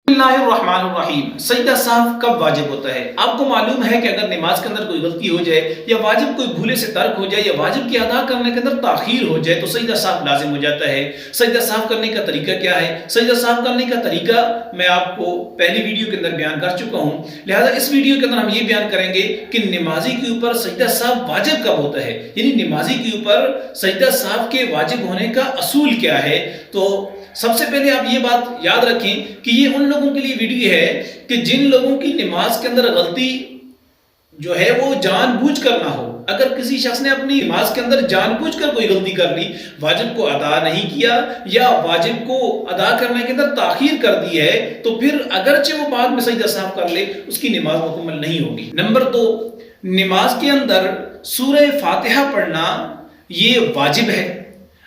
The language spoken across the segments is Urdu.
بسم اللہ الرحمن الرحیم۔ سجدہ سہو کب واجب ہوتا ہے؟ آپ کو معلوم ہے کہ اگر نماز کے اندر کوئی غلطی ہو جائے یا واجب کوئی بھولے سے ترک ہو جائے یا واجب کی ادا کرنے کے اندر تاخیر ہو جائے تو سجدہ سہو لازم ہو جاتا ہے۔ سجدہ سہو کرنے کا طریقہ کیا ہے؟ سجدہ سہو کرنے کا طریقہ میں آپ کو پہلی ویڈیو کے اندر بیان کر چکا ہوں، لہذا اس ویڈیو کے اندر ہم یہ بیان کریں گے کہ نمازی کے اوپر سجدہ سہو واجب کب ہوتا ہے، یعنی نمازی کے اوپر سجدہ سہو کے واجب ہونے کا اصول کیا ہے۔ تو سب سے پہلے آپ یہ بات یاد رکھیں کہ یہ ان لوگوں کے لیے ویڈیو ہے کہ جن لوگوں کی نماز کے اندر غلطی جو ہے وہ جان بوجھ کر نہ ہو۔ اگر کسی شخص نے اپنی نماز کے اندر جان بوجھ کر کوئی غلطی کر لی، واجب کو ادا نہیں کیا یا واجب کو ادا کرنے کے اندر تاخیر کر دی ہے، تو پھر اگرچہ وہ بعد میں سجدہ سہو کر لے اس کی نماز مکمل نہیں ہوگی۔ نمبر 2، نماز کے اندر سورہ فاتحہ پڑھنا یہ واجب ہے۔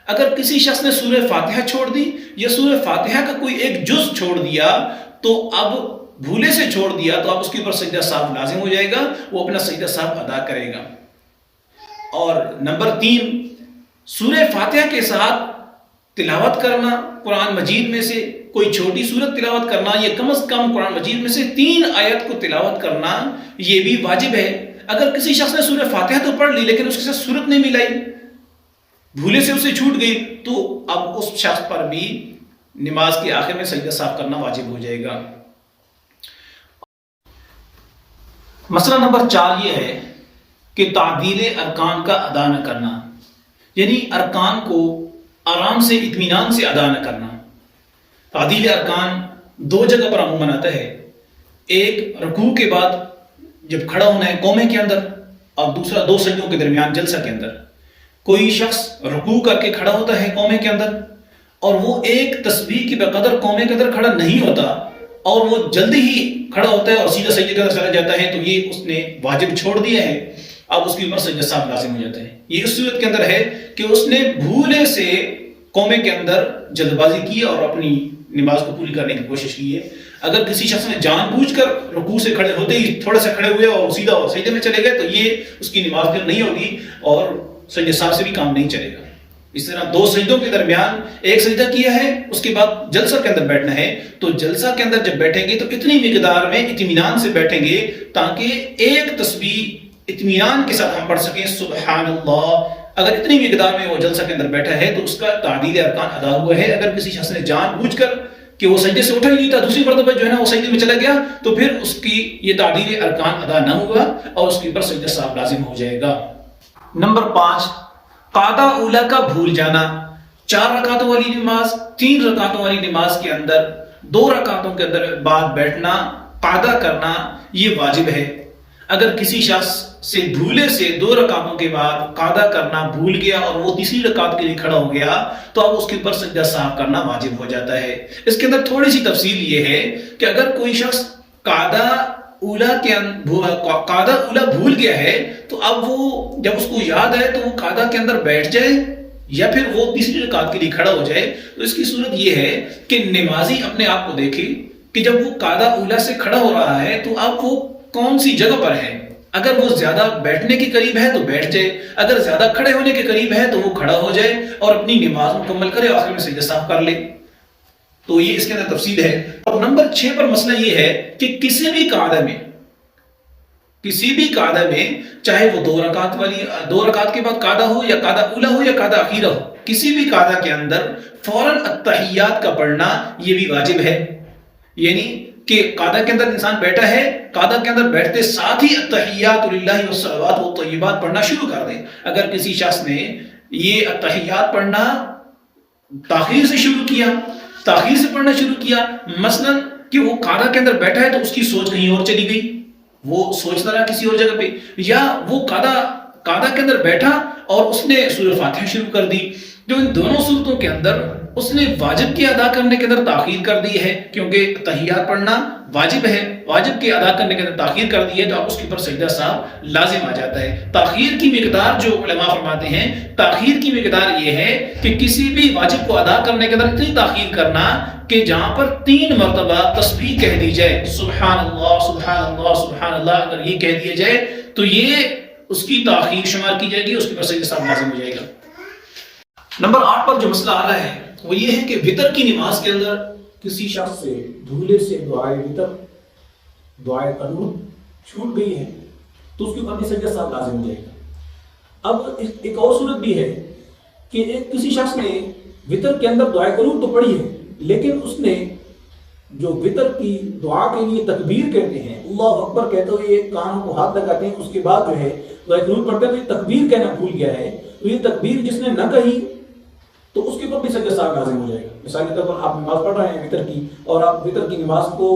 اگر کسی شخص نے سورہ فاتحہ چھوڑ دی یا سورہ فاتحہ کا کوئی ایک جز چھوڑ دیا تو اب بھولے سے چھوڑ دیا تو اب اس کے اوپر سجدہ سہو لازم ہو جائے گا، وہ اپنا سجدہ سہو ادا کرے گا۔ اور نمبر 3، سورہ فاتحہ کے ساتھ تلاوت کرنا، قرآن مجید میں سے کوئی چھوٹی سورت تلاوت کرنا یا کم از کم قرآن مجید میں سے 3 آیت کو تلاوت کرنا یہ بھی واجب ہے۔ اگر کسی شخص نے سورہ فاتحہ تو پڑھ لی لیکن اس کے ساتھ سورت نہیں ملائی، بھولے سے اسے چھوٹ گئی، تو اب اس شخص پر بھی نماز کے آخر میں سجدہ سہو کرنا واجب ہو جائے گا۔ مسئلہ نمبر 4 یہ ہے کہ تعدیل ارکان کا ادا نہ کرنا، یعنی ارکان کو آرام سے اطمینان سے ادا نہ کرنا۔ تعدیل ارکان 2 جگہ پر عموماً آتا ہے، ایک رکوع کے بعد جب کھڑا ہونا ہے قومے کے اندر، اور دوسرا 2 سجدوں کے درمیان جلسہ کے اندر۔ کوئی شخص رکوع کر کے کھڑا ہوتا ہے قومے کے اندر اور وہ ایک تسبیح کی بقدر قومے کے اندر کھڑا نہیں ہوتا اور وہ جلدی ہی کھڑا ہوتا ہے اور سیدھا سجدے کے اندر چلا جاتا ہے، تو یہ اس نے واجب چھوڑ دیا ہے، اب اس کے اوپر سجدہ سہو لازم ہو جاتا ہے۔ یہ اس صورت کے اندر ہے کہ اس نے بھولے سے قومے کے اندر جلد بازی کی اور اپنی نماز کو پوری کرنے کی کوشش کی ہے۔ اگر کسی شخص نے جان بوجھ کر رکوع سے کھڑے ہوتے ہی تھوڑا سا کھڑے ہوئے اور سیدھا سجدے میں چلے گئے تو یہ اس کی نماز پھر نہیں ہوگی اور سجدہ سہو سے بھی کام نہیں چلے گا۔ اس طرح 2 سجدوں کے درمیان ایک سجدہ کیا ہے، اس کے بعد جلسہ کے اندر بیٹھنا ہے، تو جلسہ کے اندر جب بیٹھیں گے تو اتنی مقدار میں اطمینان سے بیٹھیں گے تاکہ ایک تسبیح اطمینان کے ساتھ ہم پڑھ سکیں، سبحان اللہ۔ اگر اتنی مقدار میں وہ جلسہ کے اندر بیٹھا ہے تو اس کا تعدیل ارکان ادا ہوا ہے۔ اگر کسی شخص نے جان بوجھ کر کہ وہ سجدے سے اٹھا ہی نہیں تھا، دوسری مرتبہ جو ہے نا وہ سجدے میں چلا گیا، تو پھر اس کی یہ تعدیل ارکان ادا نہ ہوا اور اس کے اوپر سجدہ سہو لازم ہو جائے گا۔ نمبر 5، قاعدہ اولیٰ کا بھول جانا۔ 4 رکعتوں والی نماز، 3 رکعتوں والی نماز کے اندر 2 رکعتوں کے اندر بعد بیٹھنا، قاعدہ کرنا یہ واجب ہے۔ اگر کسی شخص سے بھولے سے 2 رکعتوں کے بعد قاعدہ کرنا بھول گیا اور وہ تیسری رکعت کے لیے کھڑا ہو گیا تو اب اس کے اوپر سجدہ سہو کرنا واجب ہو جاتا ہے۔ اس کے اندر تھوڑی سی تفصیل یہ ہے کہ اگر کوئی شخص قاعدہ اولیٰ بھول گیا ہے تو اب وہ جب اس کو یاد ہے تو وہ قاعدہ کے اندر بیٹھ جائے یا پھر وہ تیسری رکعت کے لیے کھڑا ہو جائے، تو اس کی صورت یہ ہے کہ نمازی اپنے آپ کو دیکھے کہ جب وہ قاعدہ اولیٰ سے کھڑا ہو رہا ہے تو اب وہ کون سی جگہ پر ہے۔ اگر وہ زیادہ بیٹھنے کے قریب ہے تو بیٹھ جائے، اگر زیادہ کھڑے ہونے کے قریب ہے تو وہ کھڑا ہو جائے اور اپنی نماز مکمل کرے اور آخر میں سجدہ سہو کر لے۔ تو یہ اس کے اندر تفصیل ہے۔ اور نمبر 6 پر مسئلہ یہ ہے کہ کسی بھی قاعدہ میں چاہے وہ 2 رکعت کے بعد قاعدہ ہو یا قاعدہ اولیٰ ہو یا قاعدہ اخیرہ ہو، کسی بھی قاعدہ کے اندر فوراً التحیات کا پڑھنا یہ بھی واجب ہے۔ یعنی کہ قاعدہ کے اندر انسان بیٹھا ہے، قاعدہ کے اندر بیٹھتے ساتھ ہی التحیات للہ والصلوات والطیبات پڑھنا شروع کر دے۔ اگر کسی شخص نے یہ التحیات پڑھنا تاخیر سے پڑھنا شروع کیا، مثلا کہ وہ قاعدہ کے اندر بیٹھا ہے تو اس کی سوچ کہیں اور چلی گئی، وہ سوچتا رہا کسی اور جگہ پہ، یا وہ قاعدہ کے اندر بیٹھا اور اس نے سورہ فاتحہ شروع کر دی، جو ان دونوں صورتوں کے اندر اس نے واجب کے ادا کرنے کے اندر تاخیر کر دی ہے، کیونکہ تحیات پڑھنا واجب ہے، واجب کے ادا کرنے کے اندر تاخیر کر دی ہے تو اب اس کے اوپر سجدہ سہو لازم آ جاتا ہے۔ تاخیر کی مقدار جو علماء فرماتے ہیں، تاخیر کی مقدار یہ ہے کہ کسی بھی واجب کو ادا کرنے کے اندر اتنی تاخیر کرنا کہ جہاں پر 3 مرتبہ تسبیح کہہ دی جائے، سبحان اللہ سبحان اللہ سبحان اللہ، اگر یہ کہہ دیا جائے تو یہ اس کی تاخیر شمار کی جائے گی، اس کے اوپر سجدہ سہو لازم ہو جائے گا۔ نمبر 8 پر جو مسئلہ آ رہا ہے وہ یہ ہے کہ وتر کی نماز کے اندر کسی شخص سے بھولے سے دعائے وطر دعائے قنوت چھوٹ گئی ہے تو اس کے اوپر بھی سجدہ سہو لازم ہو جائے گا۔ اب ایک اور صورت بھی ہے کہ کسی شخص نے وطر کے اندر دعائے قنوت تو پڑھی ہے، لیکن اس نے جو وطر کی دعا کے لیے تکبیر کہتے ہیں، اللہ اکبر کہتے ہوئے کانوں کو ہاتھ لگاتے ہیں، اس کے بعد جو ہے دعائے قنوت پڑھتے ہیں تو یہ تکبیر کہنا بھول گیا ہے، تو یہ تکبیر جس نے نہ کہی تو اس کے اوپر بھی سجدہ سہو لازم ہو جائے گا۔ مثال کے طور پر آپ نماز پڑھ رہے ہیں وطر کی، اور آپ وطر کی نماز کو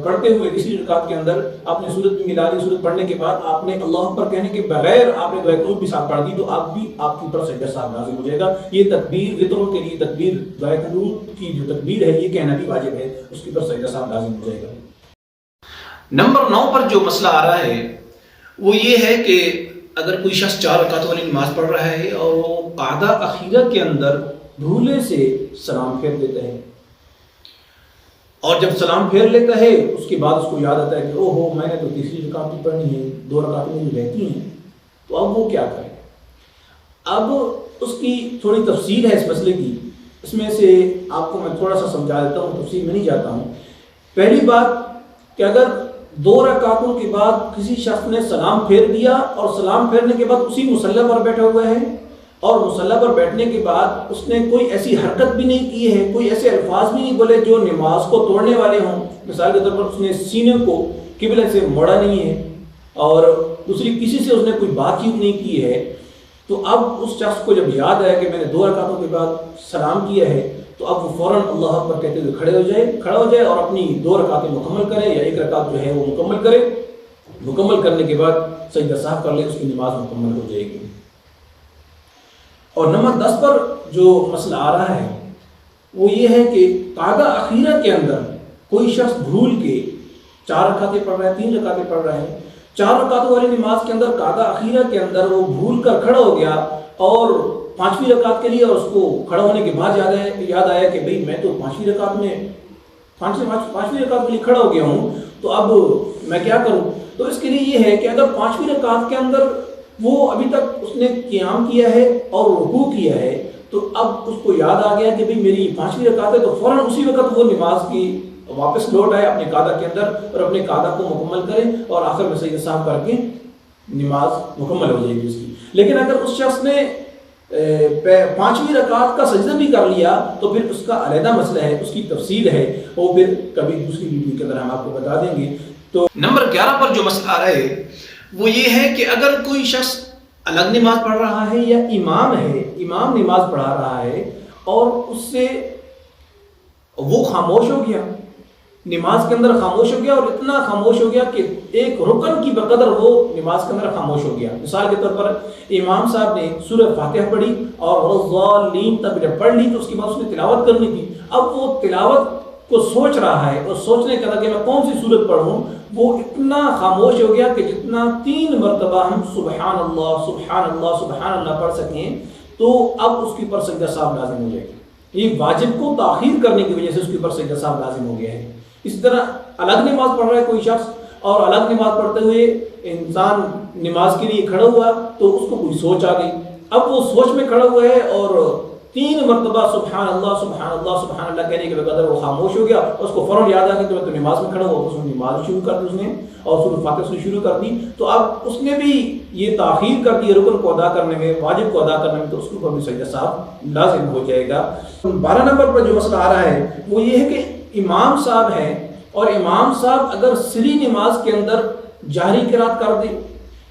پڑھتے ہوئے اسی رکعت کے اندر آپ نے سورت ملالی سورت پڑھنے کے بعد آپ نے اللہ اکبر کہنے کے بغیر آپ نے دعائے قنوت بھی ساتھ پڑھ دی تو آپ کے اوپر سجدہ سہو لازم ہو جائے گا۔ یہ تکبیر وطروں کے لیے تکبیر دعائے قنوت کی جو تکبیر ہے یہ کہنا بھی واجب ہے، اس کے اوپر سجدہ سہو لازم ہو جائے گا۔ نمبر 9 پر جو مسئلہ آ رہا ہے وہ یہ ہے کہ اگر کوئی شخص 4 رکعتوں والی نماز پڑھ رہا ہے اور وہ قعدہ اخیرہ کے اندر بھولے سے سلام پھیر دیتا ہے، اور جب سلام پھیر لیتا ہے اس کے بعد اس کو یاد آتا ہے کہ او ہو میں نے تو تیسری رکعت بھی پڑھنی ہے، 2 رکعتیں میری رہتی ہیں، تو اب وہ کیا کرے؟ اب اس کی تھوڑی تفصیل ہے اس مسئلے کی، اس میں سے آپ کو میں تھوڑا سا سمجھا دیتا ہوں، تفصیل میں نہیں جاتا ہوں۔ پہلی بات کہ اگر 2 رکعتوں کے بعد کسی شخص نے سلام پھیر دیا اور سلام پھیرنے کے بعد اسی مصلی پر بیٹھا ہوا ہے، اور مصلی پر بیٹھنے کے بعد اس نے کوئی ایسی حرکت بھی نہیں کی ہے، کوئی ایسے الفاظ بھی نہیں بولے جو نماز کو توڑنے والے ہوں، مثال کے طور پر اس نے سینے کو قبلے سے موڑا نہیں ہے، اور دوسری کسی سے اس نے کوئی بات چیت نہیں کی ہے، تو اب اس شخص کو جب یاد آیا کہ میں نے 2 رکعتوں کے بعد سلام کیا ہے تو اب وہ فوراً اللہ اکبر کہتے ہوئے کھڑا ہو جائے اور اپنی 2 رکعتیں مکمل کرے، یا 1 رکعت جو ہے وہ مکمل کرے، مکمل کرنے کے بعد سجدہ سہو کر لے، اس کی نماز مکمل ہو جائے گی۔ اور نمبر 10 پر جو مسئلہ آ رہا ہے وہ یہ ہے کہ قعدہ اخیرہ کے اندر کوئی شخص بھول کے 4 رکعتیں پڑھ رہا ہے، 3 رکعتیں پڑھ رہا ہے، 4 رکعتوں والی نماز کے اندر قعدہ اخیرہ کے اندر وہ بھول کر کھڑا ہو گیا، اور 5ویں رکعت کے لیے اس کو کھڑا ہونے کے بعد یاد آیا کہ بھئی میں تو 5ویں رکعت میں 5ویں رکعت کے لیے کھڑا ہو گیا ہوں، تو اب میں کیا کروں؟ تو اس کے لیے یہ ہے کہ اگر 5ویں رکعت کے اندر وہ ابھی تک اس نے قیام کیا ہے اور رکوع کیا ہے، تو اب اس کو یاد آ گیا کہ بھئی میری 5ویں رکعت ہے، تو فوراً اسی وقت وہ نماز کی واپس لوٹ آئے اپنے قعدہ کے اندر اور اپنے قعدہ کو مکمل کرے، اور آخر میں سجدہ سہو کر کے نماز مکمل ہو جائے گی اس کی۔ لیکن اگر اس شخص نے 5ویں رکعت کا سجدہ بھی کر لیا تو پھر اس کا علیحدہ مسئلہ ہے، اس کی تفصیل ہے، وہ پھر کبھی دوسری ویڈیو کے اندر ہم آپ کو بتا دیں گے۔ تو نمبر 11 پر جو مسئلہ آ رہا ہے وہ یہ ہے کہ اگر کوئی شخص الگ نماز پڑھ رہا ہے یا امام نماز پڑھا رہا ہے اور اس سے وہ خاموش ہو گیا، نماز کے اندر خاموش ہو گیا، اور اتنا خاموش ہو گیا کہ ایک رکن کی بقدر وہ نماز کے اندر خاموش ہو گیا۔ مثال کے طور پر امام صاحب نے سورہ فاتحہ پڑھی اور الضالین تک جب پڑھ لی تو اس کے بعد اس نے تلاوت کرنی تھی، اب وہ تلاوت کو سوچ رہا ہے اور سوچنے کا کہ میں کون سی سورت پڑھوں، وہ اتنا خاموش ہو گیا کہ جتنا 3 مرتبہ ہم سبحان اللہ سبحان اللہ سبحان اللہ پڑھ سکیں تو اب اس کے اوپر سجدہ سہو لازم ہو جائے گا۔ یہ واجب کو تاخیر کرنے کی وجہ سے اس کے اوپر سجدہ سہو لازم ہو گیا ہے۔ اسی طرح الگ نماز پڑھ رہا ہے کوئی شخص، اور الگ نماز پڑھتے ہوئے انسان نماز کے لیے کھڑا ہوا تو اس کو کوئی سوچ آ گئی، اب وہ سوچ میں کھڑا ہوا ہے اور 3 مرتبہ سبحان اللہ سبحان اللہ سبحان اللہ کہنے کے بقدر وہ خاموش ہو گیا، اس کو فوراً یاد آ گیا کہ میں تو نماز میں کھڑا ہوا، اس نے نماز شروع کر دی اس نے، اور سورۃ فاتحہ سے شروع کر دی، تو اب اس نے بھی یہ تاخیر کر دی رکن کو ادا کرنے میں، واجب کو ادا کرنے میں، تو اس کے اوپر بھی سجدہ سہو لازم ہو جائے گا۔ 12 نمبر پر جو مسئلہ آ رہا ہے وہ یہ ہے کہ امام صاحب ہیں اور امام صاحب اگر سری نماز کے اندر جہری قرات کر دے،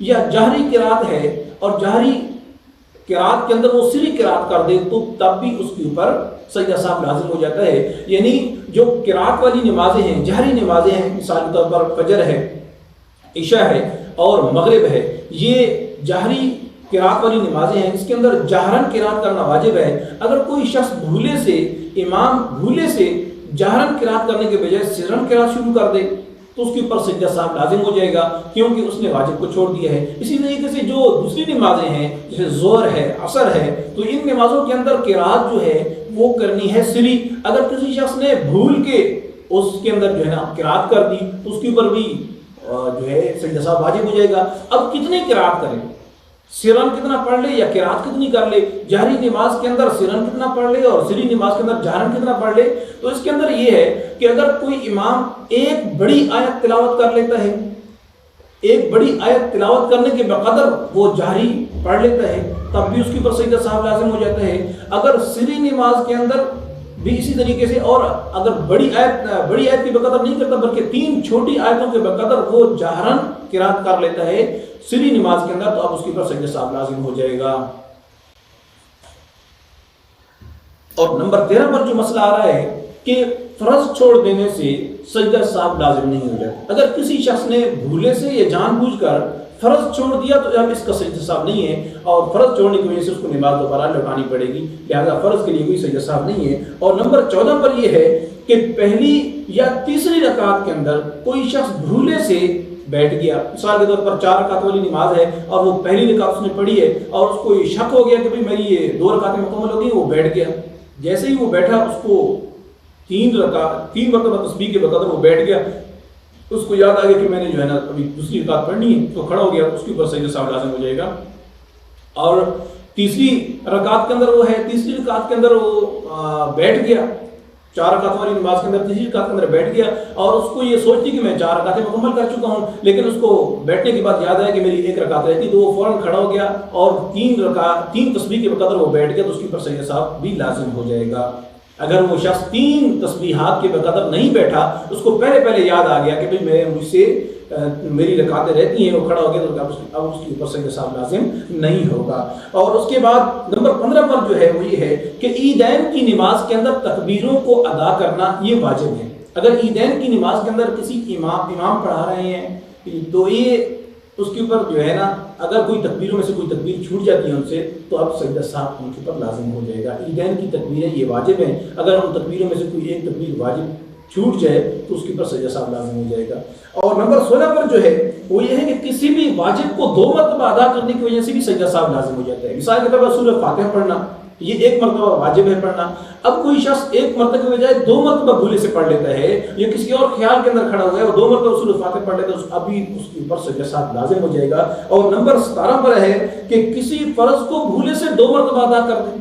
یا جہری قرات ہے اور جہری قرات کے اندر وہ سری قرات کر دے تو تب بھی اس کے اوپر سجدہ سہو لازم ہو جاتا ہے۔ یعنی جو قرات والی نمازیں ہیں، جہری نمازیں ہیں، مثال کے طور پر فجر ہے، عشاء ہے اور مغرب ہے، یہ جہری قرات والی نمازیں ہیں، اس کے اندر جہرن قرات کرنا واجب ہے۔ اگر کوئی شخص بھولے سے، امام بھولے سے جہرن قرات کرنے کے بجائے سرن قرات شروع کر دے تو اس کے اوپر سجدہ سہو لازم ہو جائے گا، کیونکہ اس نے واجب کو چھوڑ دیا ہے۔ اسی طریقے سے جو دوسری نمازیں ہیں جیسے ظہر ہے، عصر ہے، تو ان نمازوں کے اندر قرات جو ہے وہ کرنی ہے سری۔ اگر کسی شخص نے بھول کے اس کے اندر جو ہے نا قرات کر دی تو اس کے اوپر بھی جو ہے سجدہ سہو واجب ہو جائے گا۔ اب کتنی قرات کریں؟ سرن کتنا پڑھ لے یا قرات کتنی کر لے، جہری نماز کے اندر سرن کتنا پڑھ لے اور سری نماز کے اندر جہرن کتنا پڑھ لے. تو اس کے اندر یہ ہے کہ اگر کوئی امام ایک بڑی آیت تلاوت کر لیتا ہے، ایک بڑی آیت تلاوت کرنے کے بقدر وہ جہری پڑھ لیتا ہے، تب بھی اس کے اوپر سجدہ سہو لازم ہو جاتا ہے. اگر سری نماز کے اندر بھی اسی طریقے سے، اور اگر بڑی آیت کی بقدر نہیں کرتا بلکہ 3 چھوٹی آیتوں کے بقدر وہ جہرن قرات کر لیتا ہے سری نماز کے اندر، تو اب اس کے اوپر سجدہ سہو لازم ہو جائے گا. اور نمبر 13 پر جو مسئلہ آ رہا ہے کہ فرض چھوڑ دینے سے سجدہ سہو لازم نہیں ہو جاتا. اگر کسی شخص نے بھولے سے یا جان بوجھ کر فرض چھوڑ دیا تو اب اس کا سجدہ سہو نہیں ہے، اور فرض چھوڑنے کی وجہ سے اس کو نماز دوبارہ لوٹانی پڑے گی، لہذا فرض کے لیے کوئی سجدہ سہو نہیں ہے. اور نمبر 14 پر یہ ہے کہ پہلی یا تیسری رکعت کے اندر کوئی شخص بھولے سے بیٹھ گیا. مثال کے طور پر 4 رکعت والی نماز ہے اور وہ پہلی رکعت اس نے پڑھی ہے اور اس کو یہ شک ہو گیا کہ بھئی میری یہ 2 رکعتیں مکمل ہو گئی، وہ بیٹھ گیا. جیسے ہی وہ بیٹھا اس کو 3 مرتبہ تسبیح کے بقدر وہ بیٹھ گیا، اس کو یاد آ گیا کہ میں نے جو ہے نا ابھی دوسری رکعت پڑھنی ہے، تو کھڑا ہو گیا، اس کے اوپر سجدہ سہو لازم ہو جائے گا. اور تیسری رکعت کے اندر وہ ہے، تیسری رکعت کے اندر وہ بیٹھ گیا، 4 رکعت والی نماز کے اندر تیسری رکعت کے اندر بیٹھ گیا اور اس کو یہ سوچتی کہ میں 4 رکعتیں مکمل کر چکا ہوں، لیکن اس کو بیٹھنے کے بعد یاد آیا کہ میری 1 رکعت رہتی، تو وہ فوراً کھڑا ہو گیا اور 3 تسبیح کے بقدر وہ بیٹھ گیا، تو اس کے اوپر سجدہ سہو بھی لازم ہو جائے گا. اگر وہ شخص 3 تسبیحات کے بقدر نہیں بیٹھا، اس کو پہلے یاد آ گیا کہ بھئی مجھ سے میری رکعتیں رہتی ہیں، وہ کھڑا ہو گیا، تو اب اس کے اوپر سجدہ سہو لازم نہیں ہوگا. اور اس کے بعد نمبر 15 پر جو ہے وہ یہ ہے کہ عیدین کی نماز کے اندر تکبیروں کو ادا کرنا یہ واجب ہے. اگر عیدین کی نماز کے اندر کسی امام پڑھا رہے ہیں تو یہ اس کے اوپر جو ہے نا اگر کوئی تکبیروں میں سے کوئی تکبیر چھوٹ جاتی ہے ان سے، تو اب سجدہ سہو ان کے اوپر لازم ہو جائے گا. عیدین کی تکبیریں یہ واجب ہیں، اگر ان تکبیروں میں سے کوئی ایک تکبیر واجب چھوٹ جائے تو اس کے اوپر سجدہ سہو لازم ہو جائے گا. اور نمبر 16 پر جو ہے وہ یہ ہے کہ کسی بھی واجب کو 2 مرتبہ ادا کرنے کی وجہ سے بھی سجدہ سہو لازم ہو جاتا ہے. مثال کے طور پر سورہ فاتحہ پڑھنا یہ 1 مرتبہ واجب ہے پڑھنا، اب کوئی شخص 1 مرتبہ کے بجائے 2 مرتبہ بھولے سے پڑھ لیتا ہے، یا کسی اور خیال کے اندر کھڑا ہوا ہے اور 2 مرتبہ سورہ فاتحہ پڑھ لیتا ہے، ابھی اس کے اوپر سجدہ سہو لازم ہو جائے گا. اور نمبر 17 پر ہے کہ کسی فرض کو بھولے سے 2 مرتبہ ادا کر دیں.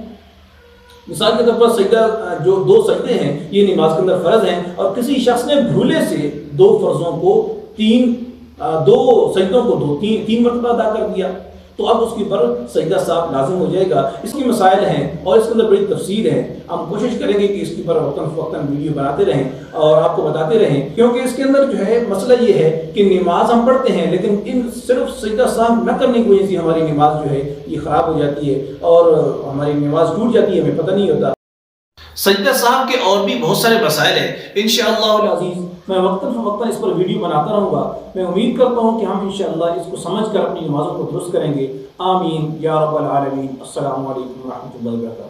مثال کے طور پر سجدہ جو 2 سجدے ہیں یہ نماز کے اندر فرض ہیں، اور کسی شخص نے بھولے سے 2 فرضوں کو 2 سجدوں کو 3 مرتبہ ادا کر دیا، تو اب اس کے اوپر سجدہ سہو لازم ہو جائے گا. اس کی مسائل ہیں اور اس کے اندر بڑی تفصیل ہے، ہم کوشش کریں گے کہ اس کے اوپر وقتاً فوقتاً ویڈیو بناتے رہیں اور آپ کو بتاتے رہیں، کیونکہ اس کے اندر جو ہے مسئلہ یہ ہے کہ نماز ہم پڑھتے ہیں لیکن صرف سجدہ سہو نہ کرنے کی وجہ سے ہماری نماز جو ہے یہ خراب ہو جاتی ہے اور ہماری نماز ٹوٹ جاتی ہے، ہمیں پتہ نہیں ہوتا. سجدہ سہو کے اور بھی بہت سارے مسائل ہیں، انشاءاللہ العزیز میں وقتاً فوقتاً اس پر ویڈیو بناتا رہوں گا. میں امید کرتا ہوں کہ ہم انشاءاللہ اس کو سمجھ کر اپنی نمازوں کو درست کریں گے. آمین یا رب العالمین. السلام علیکم ورحمۃ اللہ وبرکاتہ.